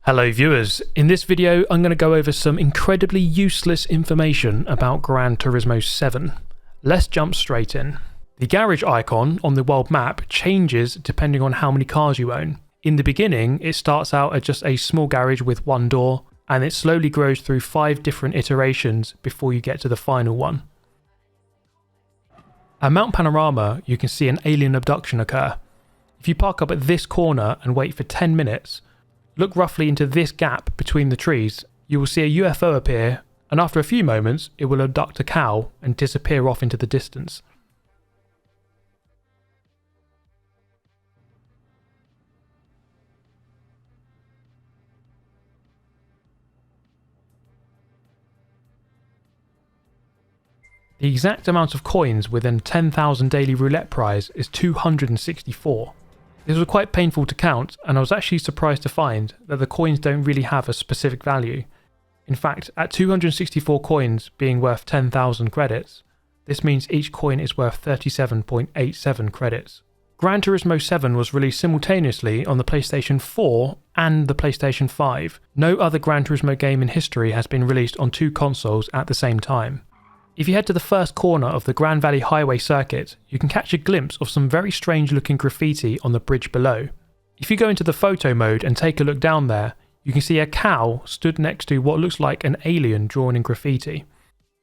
Hello viewers, in this video I'm going to go over some incredibly useless information about Gran Turismo 7. Let's jump straight in. The garage icon on the world map changes depending on how many cars you own. In the beginning it starts out at just a small garage with one door, and it slowly grows through 5 different iterations before you get to the final one. At Mount Panorama you can see an alien abduction occur. If you park up at this corner and wait for 10 minutes, look roughly into this gap between the trees, you will see a UFO appear, and after a few moments it will abduct a cow and disappear off into the distance. The exact amount of coins within 10,000 daily roulette prize is 264. This was quite painful to count, and I was actually surprised to find that the coins don't really have a specific value. In fact, at 264 coins being worth 10,000 credits, this means each coin is worth 37.87 credits. Gran Turismo 7 was released simultaneously on the PlayStation 4 and the PlayStation 5. No other Gran Turismo game in history has been released on 2 consoles at the same time. If you head to the first corner of the Grand Valley Highway circuit, you can catch a glimpse of some very strange looking graffiti on the bridge below. If you go into the photo mode and take a look down there, you can see a cow stood next to what looks like an alien drawn in graffiti.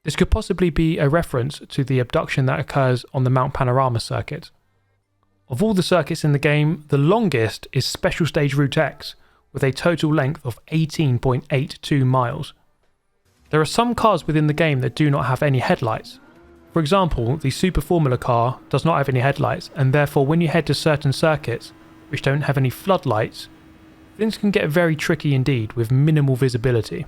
This could possibly be a reference to the abduction that occurs on the Mount Panorama circuit. Of all the circuits in the game, the longest is Special Stage Route X, with a total length of 18.82 miles. There are some cars within the game that do not have any headlights. For example, the Super Formula car does not have any headlights, and therefore when you head to certain circuits which don't have any floodlights, things can get very tricky indeed with minimal visibility.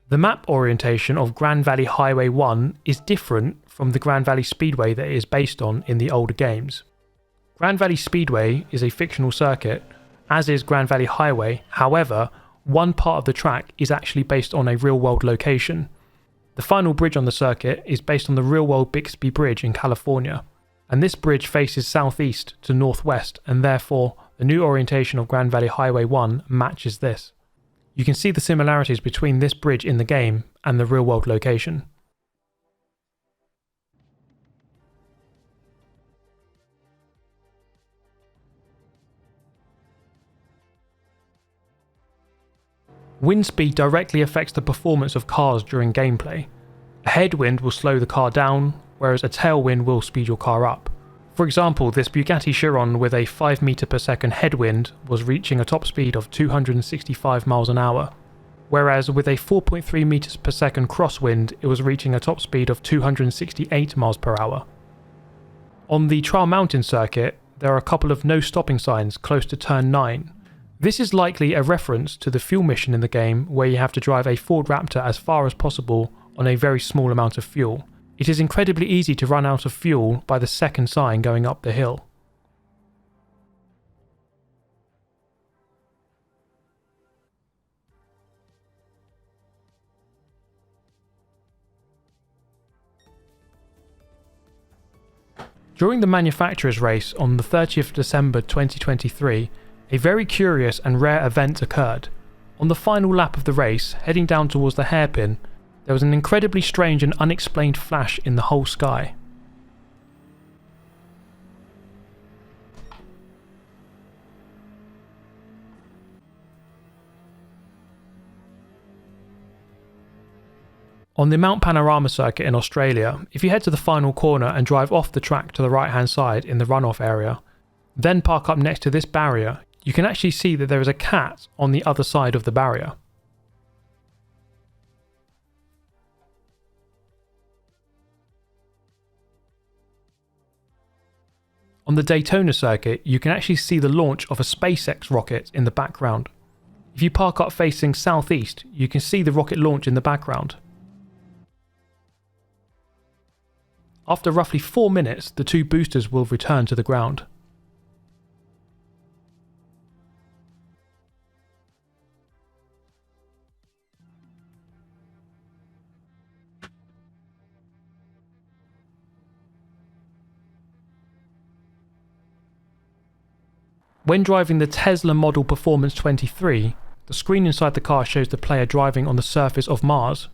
The map orientation of Grand Valley Highway 1 is different from the Grand Valley Speedway that it is based on in the older games. Grand Valley Speedway is a fictional circuit, as is Grand Valley Highway. However, one part of the track is actually based on a real-world location. The final bridge on the circuit is based on the real-world Bixby Bridge in California, and this bridge faces southeast to northwest, and therefore the new orientation of Grand Valley Highway 1 matches this. You can see the similarities between this bridge in the game and the real-world location. Wind speed directly affects the performance of cars during gameplay. A headwind will slow the car down, whereas a tailwind will speed your car up. For example, this Bugatti Chiron with a 5 meter per second headwind was reaching a top speed of 265 miles an hour, whereas with a 4.3 meters per second crosswind it was reaching a top speed of 268 miles per hour. On the Trial Mountain circuit, there are a couple of no stopping signs close to turn 9. This is likely a reference to the fuel mission in the game, where you have to drive a Ford Raptor as far as possible on a very small amount of fuel. It is incredibly easy to run out of fuel by the second sign going up the hill. During the manufacturer's race on the 30th of December 2023, a very curious and rare event occurred. On the final lap of the race, heading down towards the hairpin, there was an incredibly strange and unexplained flash in the whole sky. On the Mount Panorama circuit in Australia, if you head to the final corner and drive off the track to the right hand side in the runoff area, then park up next to this barrier, you can actually see that there is a cat on the other side of the barrier. On the Daytona circuit, you can actually see the launch of a SpaceX rocket in the background. If you park up facing southeast, you can see the rocket launch in the background. After roughly 4 minutes, the 2 boosters will return to the ground. When driving the Tesla Model Performance 23, the screen inside the car shows the player driving on the surface of Mars.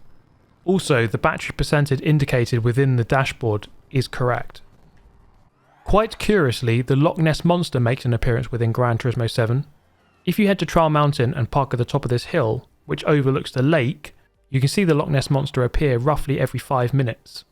Also, the battery percentage indicated within the dashboard is correct. Quite curiously, the Loch Ness Monster makes an appearance within Gran Turismo 7. If you head to Trial Mountain and park at the top of this hill, which overlooks the lake, you can see the Loch Ness Monster appear roughly every 5 minutes.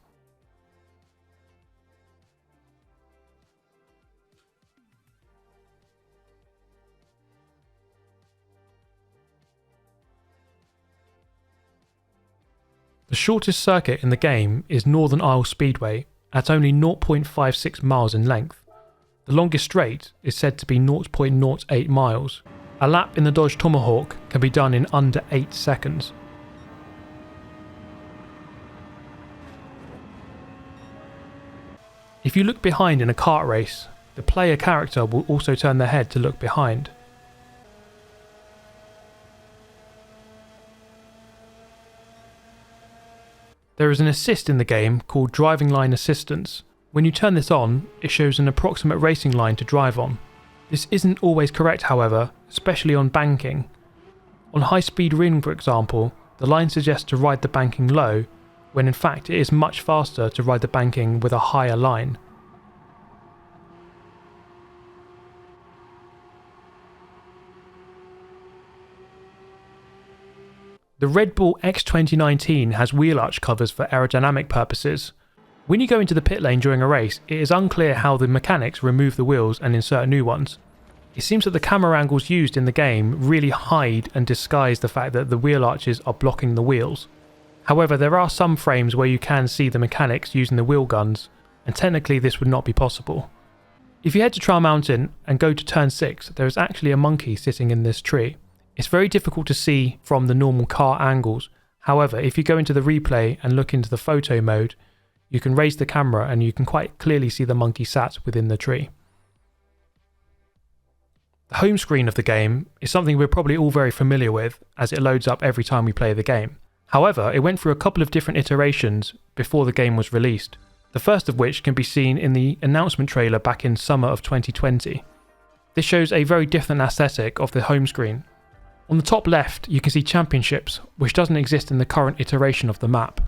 The shortest circuit in the game is Northern Isle Speedway at only 0.56 miles in length. The longest straight is said to be 0.08 miles. A lap in the Dodge Tomahawk can be done in under 8 seconds. If you look behind in a kart race, the player character will also turn their head to look behind. There is an assist in the game called Driving Line Assistance. When you turn this on, it shows an approximate racing line to drive on. This isn't always correct, however, especially on banking. On High Speed Ring, for example, the line suggests to ride the banking low, when in fact it is much faster to ride the banking with a higher line. The Red Bull X2019 has wheel arch covers for aerodynamic purposes. When you go into the pit lane during a race, it is unclear how the mechanics remove the wheels and insert new ones. It seems that the camera angles used in the game really hide and disguise the fact that the wheel arches are blocking the wheels. However, there are some frames where you can see the mechanics using the wheel guns, and technically this would not be possible. If you head to Trial Mountain and go to turn 6, there is actually a monkey sitting in this tree. It's very difficult to see from the normal car angles. However, if you go into the replay and look into the photo mode, you can raise the camera and you can quite clearly see the monkey sat within the tree. The home screen of the game is something we're probably all very familiar with, as it loads up every time we play the game. However, it went through a couple of different iterations before the game was released, the first of which can be seen in the announcement trailer back in summer of 2020. This shows a very different aesthetic of the home screen. On the top left, you can see championships, which doesn't exist in the current iteration of the map.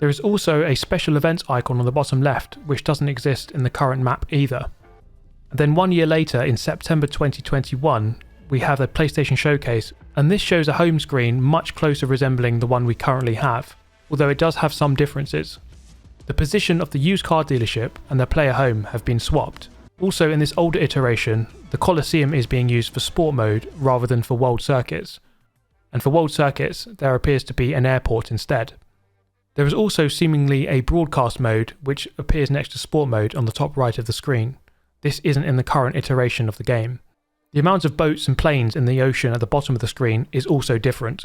There is also a special events icon on the bottom left, which doesn't exist in the current map either. And then 1 year later, in September 2021, we have a PlayStation Showcase, and this shows a home screen much closer resembling the one we currently have, although it does have some differences. The position of the used car dealership and the player home have been swapped. Also, in this older iteration, the Coliseum is being used for sport mode rather than for world circuits. And for world circuits, there appears to be an airport instead. There is also seemingly a broadcast mode which appears next to sport mode on the top right of the screen. This isn't in the current iteration of the game. The amount of boats and planes in the ocean at the bottom of the screen is also different.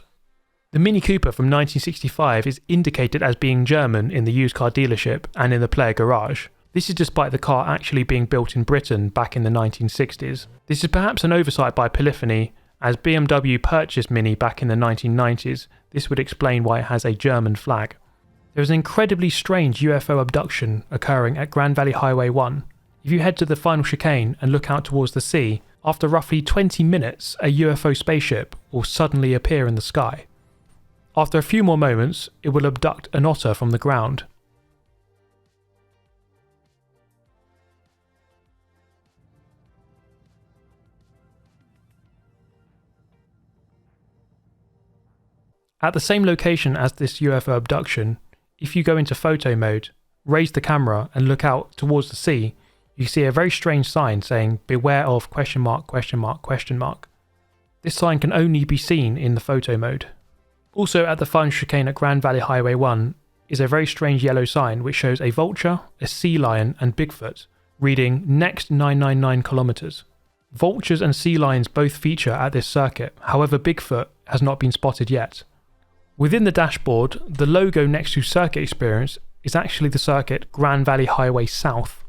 The Mini Cooper from 1965 is indicated as being German in the used car dealership and in the player garage. This is despite the car actually being built in Britain back in the 1960s. This is perhaps an oversight by Polyphony, as BMW purchased Mini back in the 1990s. This would explain why it has a German flag. There is an incredibly strange UFO abduction occurring at Grand Valley Highway 1. If you head to the final chicane and look out towards the sea, after roughly 20 minutes, a UFO spaceship will suddenly appear in the sky. After a few more moments, it will abduct an otter from the ground. At the same location as this UFO abduction, if you go into photo mode, raise the camera and look out towards the sea, you see a very strange sign saying "Beware of ?" This sign can only be seen in the photo mode. Also at the final chicane at Grand Valley Highway 1 is a very strange yellow sign which shows a vulture, a sea lion and Bigfoot, reading "Next 999 kilometers." Vultures and sea lions both feature at this circuit, however Bigfoot has not been spotted yet. Within the dashboard, the logo next to Circuit Experience is actually the circuit Grand Valley Highway South.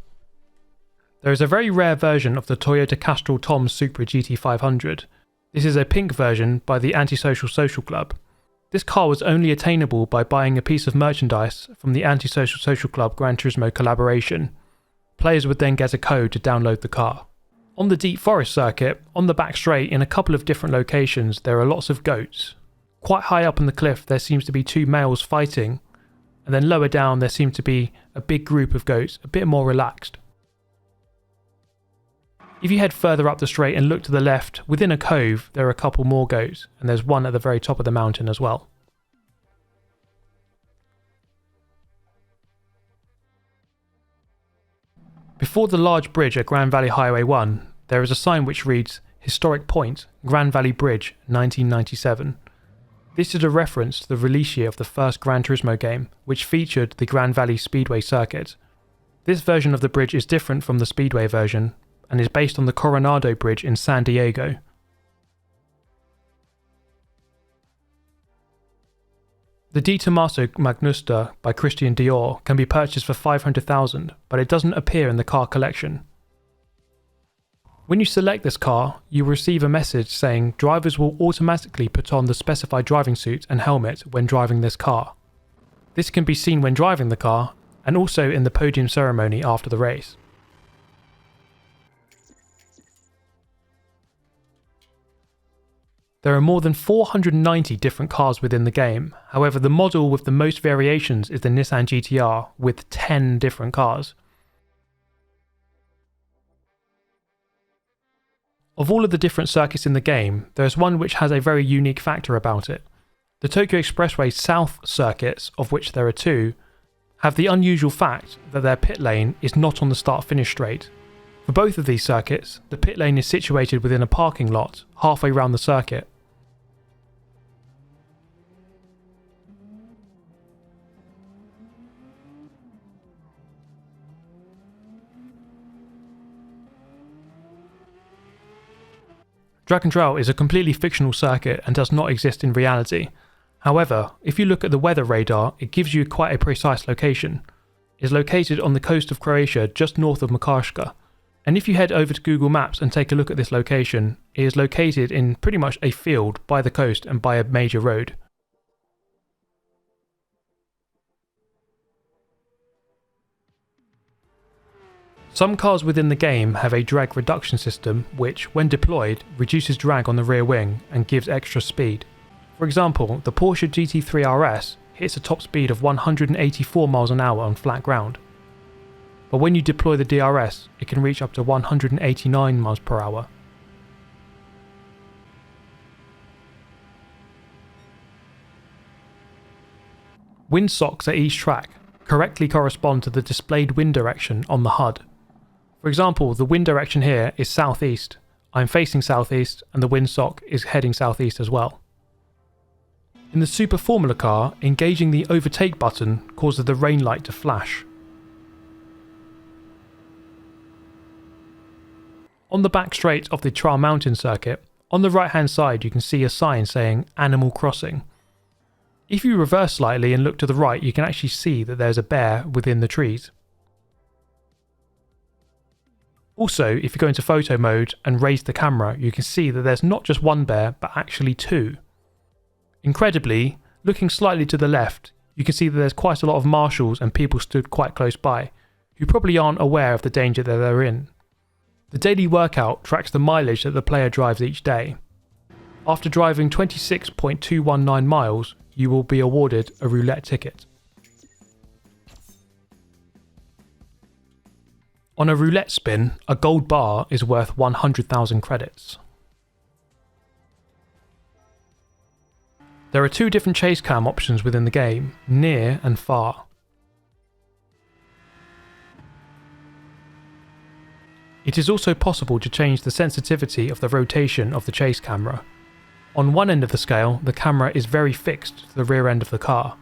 There is a very rare version of the Toyota Castrol Tom Supra GT500. This is a pink version by the Antisocial Social Club. This car was only attainable by buying a piece of merchandise from the Antisocial Social Club Gran Turismo collaboration. Players would then get a code to download the car. On the Deep Forest circuit, on the back straight in a couple of different locations, there are lots of goats. Quite high up on the cliff there seems to be two males fighting, and then lower down there seems to be a big group of goats, a bit more relaxed. If you head further up the straight and look to the left, within a cove there are a couple more goats, and there's one at the very top of the mountain as well. Before the large bridge at Grand Valley Highway 1, there is a sign which reads Historic Point, Grand Valley Bridge, 1997. This is a reference to the release year of the first Gran Turismo game, which featured the Grand Valley Speedway circuit. This version of the bridge is different from the Speedway version, and is based on the Coronado Bridge in San Diego. The De Tomaso Magnusta by Christian Dior can be purchased for $500,000, but it doesn't appear in the car collection. When you select this car, you will receive a message saying drivers will automatically put on the specified driving suit and helmet when driving this car. This can be seen when driving the car, and also in the podium ceremony after the race. There are more than 490 different cars within the game, however the model with the most variations is the Nissan GT-R with 10 different cars. Of all of the different circuits in the game, there is one which has a very unique factor about it. The Tokyo Expressway South circuits, of which there are two, have the unusual fact that their pit lane is not on the start-finish straight. For both of these circuits, the pit lane is situated within a parking lot halfway around the circuit. Dragon Trail is a completely fictional circuit and does not exist in reality. However, if you look at the weather radar, it gives you quite a precise location. It is located on the coast of Croatia just north of Makarska. And if you head over to Google Maps and take a look at this location, it is located in pretty much a field by the coast and by a major road. Some cars within the game have a drag reduction system which, when deployed, reduces drag on the rear wing and gives extra speed. For example, the Porsche GT3 RS hits a top speed of 184 miles an hour on flat ground. But when you deploy the DRS, it can reach up to 189 miles per hour. Wind socks at each track correctly correspond to the displayed wind direction on the HUD. For example, the wind direction here is southeast. I'm facing southeast and the wind sock is heading southeast as well. In the Super Formula car, engaging the overtake button causes the rain light to flash. On the back straight of the Trial Mountain circuit, on the right hand side you can see a sign saying Animal Crossing. If you reverse slightly and look to the right, you can actually see that there's a bear within the trees. Also, if you go into photo mode and raise the camera, you can see that there's not just one bear, but actually two. Incredibly, looking slightly to the left, you can see that there's quite a lot of marshals and people stood quite close by, who probably aren't aware of the danger that they're in. The daily workout tracks the mileage that the player drives each day. After driving 26.219 miles, you will be awarded a roulette ticket. On a roulette spin, a gold bar is worth 100,000 credits. There are two different chase cam options within the game, near and far. It is also possible to change the sensitivity of the rotation of the chase camera. On one end of the scale, the camera is very fixed to the rear end of the car,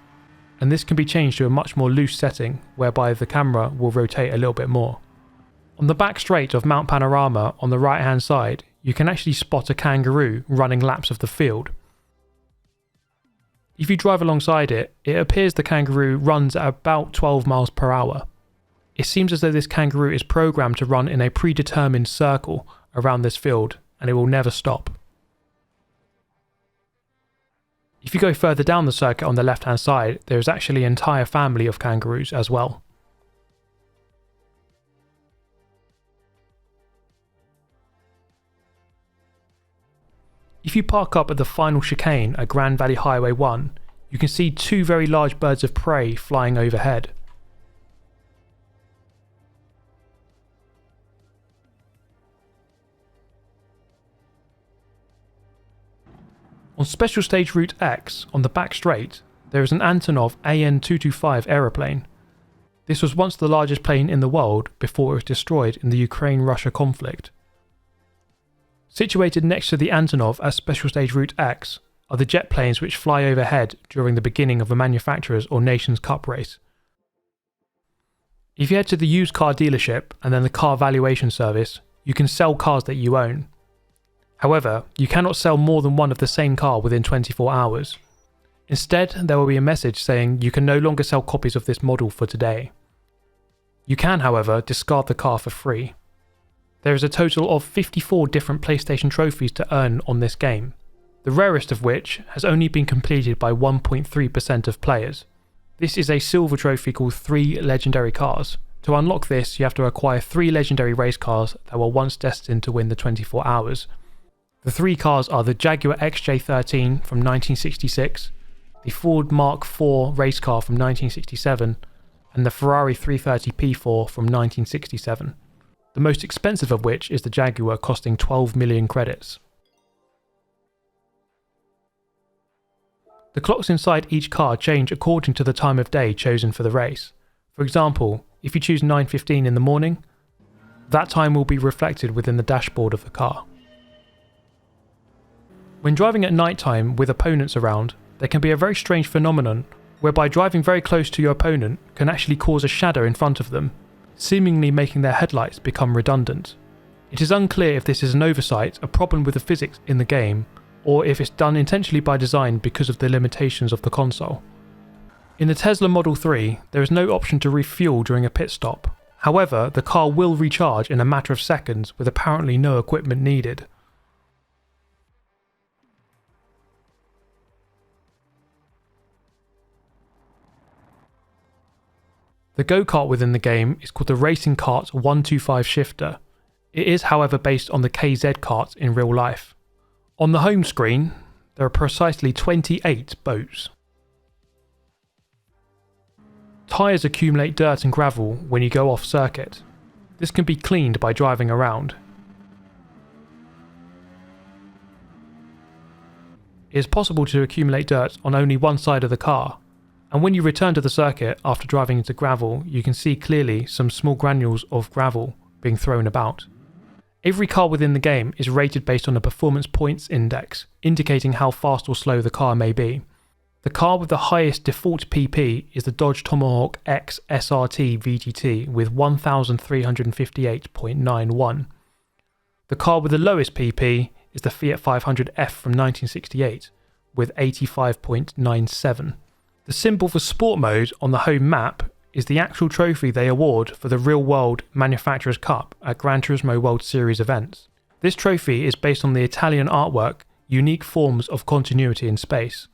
and this can be changed to a much more loose setting whereby the camera will rotate a little bit more. On the back straight of Mount Panorama on the right hand side, you can actually spot a kangaroo running laps of the field. If you drive alongside it, it appears the kangaroo runs at about 12 miles per hour. It seems as though this kangaroo is programmed to run in a predetermined circle around this field, and it will never stop. If you go further down the circuit on the left hand side, there is actually an entire family of kangaroos as well. If you park up at the final chicane at Grand Valley Highway 1, you can see two very large birds of prey flying overhead. On Special Stage Route X, on the back straight, there is an Antonov AN-225 aeroplane. This was once the largest plane in the world before it was destroyed in the Ukraine-Russia conflict. Situated next to the Antonov at Special Stage Route X are the jet planes which fly overhead during the beginning of a manufacturer's or nation's cup race. If you head to the used car dealership and then the car valuation service, you can sell cars that you own. However, you cannot sell more than one of the same car within 24 hours. Instead, there will be a message saying you can no longer sell copies of this model for today. You can, however, discard the car for free. There is a total of 54 different PlayStation trophies to earn on this game, the rarest of which has only been completed by 1.3% of players. This is a silver trophy called 3 Legendary Cars. To unlock this, you have to acquire 3 legendary race cars that were once destined to win the 24 hours. The 3 cars are the Jaguar XJ13 from 1966, the Ford Mark IV race car from 1967, and the Ferrari 330 P4 from 1967. The most expensive of which is the Jaguar, costing 12 million credits. The clocks inside each car change according to the time of day chosen for the race. For example, if you choose 9:15 in the morning, that time will be reflected within the dashboard of the car. When driving at night time with opponents around, there can be a very strange phenomenon whereby driving very close to your opponent can actually cause a shadow in front of them, seemingly making their headlights become redundant. It is unclear if this is an oversight, a problem with the physics in the game, or if it's done intentionally by design because of the limitations of the console. In the Tesla Model 3, there is no option to refuel during a pit stop. However, the car will recharge in a matter of seconds with apparently no equipment needed. The go-kart within the game is called the Racing Kart 125 Shifter. It is, however, based on the KZ kart in real life. On the home screen, there are precisely 28 boats. Tyres accumulate dirt and gravel when you go off circuit. This can be cleaned by driving around. It is possible to accumulate dirt on only one side of the car, and when you return to the circuit after driving into gravel, you can see clearly some small granules of gravel being thrown about. Every car within the game is rated based on a performance points index, indicating how fast or slow the car may be. The car with the highest default PP is the Dodge Tomahawk X SRT VGT with 1358.91. The car with the lowest PP is the Fiat 500F from 1968 with 85.97. The symbol for Sport Mode on the home map is the actual trophy they award for the real-world Manufacturers' Cup at Gran Turismo World Series events. This trophy is based on the Italian artwork, Unique Forms of Continuity in Space.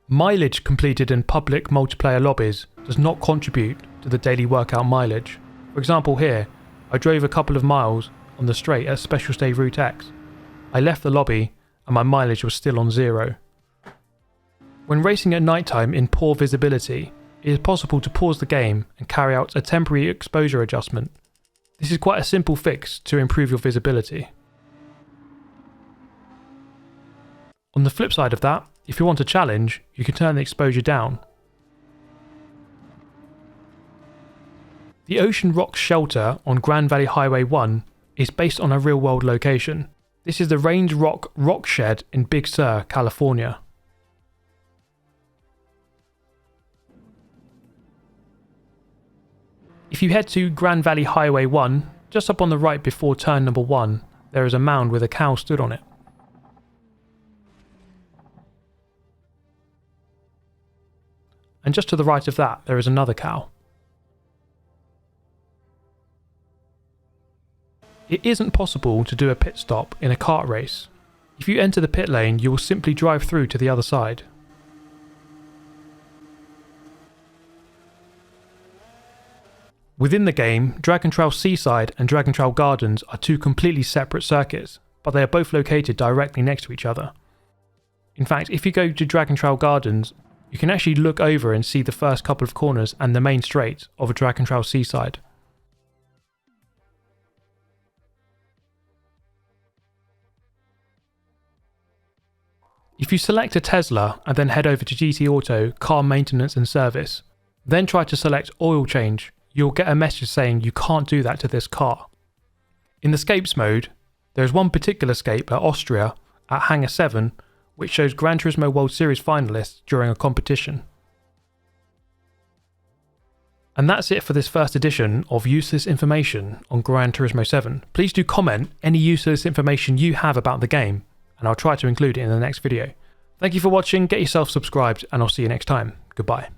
Mileage completed in public multiplayer lobbies does not contribute to the daily workout mileage. For example here, I drove a couple of miles on the straight at Special Stage Route X. I left the lobby and my mileage was still on 0. When racing at nighttime in poor visibility, it is possible to pause the game and carry out a temporary exposure adjustment. This is quite a simple fix to improve your visibility. On the flip side of that, if you want a challenge, you can turn the exposure down. The Ocean Rocks shelter on Grand Valley Highway 1 is based on a real-world location. This is the Range Rock Rock Shed in Big Sur, California. If you head to Grand Valley Highway 1, just up on the right before turn number 1, there is a mound with a cow stood on it. And just to the right of that, there is another cow. It isn't possible to do a pit stop in a kart race. If you enter the pit lane, you will simply drive through to the other side. Within the game, Dragon Trail Seaside and Dragon Trail Gardens are two completely separate circuits, but they are both located directly next to each other. In fact, if you go to Dragon Trail Gardens, you can actually look over and see the first couple of corners and the main straight of a Dragon Trail seaside. If you select a Tesla and then head over to GT Auto, Car Maintenance and Service, then try to select Oil Change, you'll get a message saying you can't do that to this car. In the Scapes mode, there is one particular scape at Austria at Hangar 7 which shows Gran Turismo World Series finalists during a competition. And that's it for this first edition of Useless Information on Gran Turismo 7. Please do comment any useless information you have about the game, and I'll try to include it in the next video. Thank you for watching, get yourself subscribed, and I'll see you next time. Goodbye.